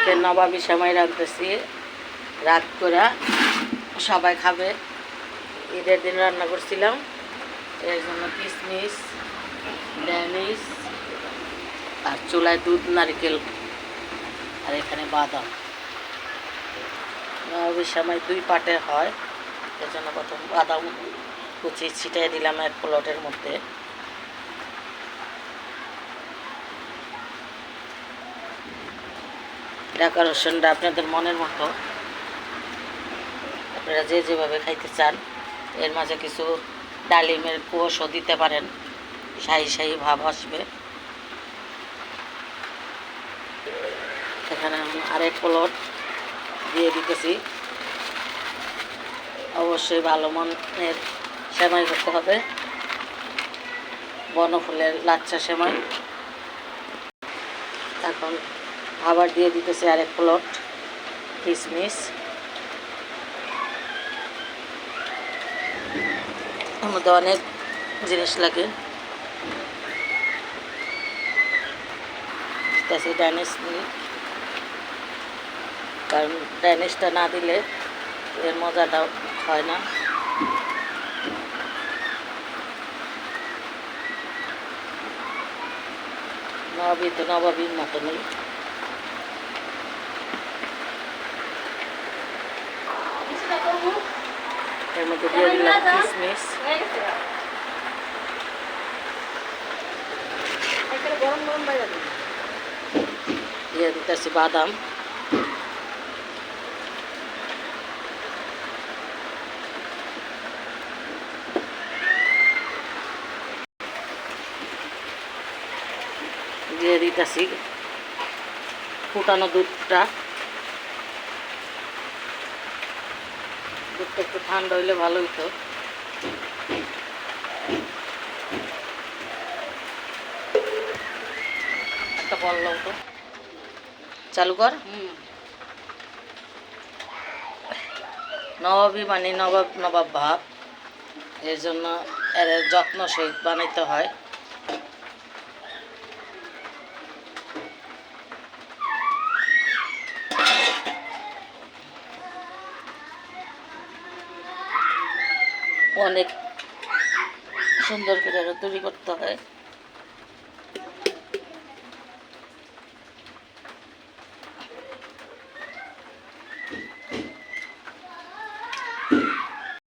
আজকে নবাবী সময় রাঁধতেছি, রাত করে সবাই খাবে। ঈদের দিন রান্না করছিলাম, এর জন্য কিশমিশ, ড্যানিশ আর চুলায় দুধ, নারকেল আর এখানে বাদাম। নবাবীর সময় 2 পার্টে হয়, এর জন্য প্রথম বাদাম কুচি ছিটিয়ে দিলাম এক প্লেটের মধ্যে। ডেকোরেশনটা আপনাদের মনের মতো, আপনারা যে যেভাবে খাইতে চান। এর মাঝে কিছু ডালিমের কোষও দিতে পারেন, শাহি শাহি ভাব আসবে। এখানে আমি আরেক প্লেট দিয়ে দিতেছি। অবশ্যই ভালো মানের সেমাই করতে হবে, বনফুলের লাচ্ছা সেমাই। এখন আবার দিয়ে দিতেছি আরেক প্লেট কিশমিশ। এর মধ্যে অনেক জিনিস লাগে, ড্যানিশ মিল্ক, কারণ ড্যানিশটা না দিলে এর মজাটা হয় না। নবাবী তো নবাবীর মতনই। এর মধ্যে দিয়ে দিলাম কিশমিশ, দিয়ে দিতেছি বাদাম, দিয়ে দিতেছি ফুটানো দুধটা। দুধটা একটু ঠান্ডা হইলে ভালো হইতো। একটা বললাম তো, চালু কর। নবাবী মানে নবাব নবাব ভাব, এর জন্য এর যত্ন সহিত বানাইতে হয়। অনেক সুন্দর করে তৈরি করতে হয়।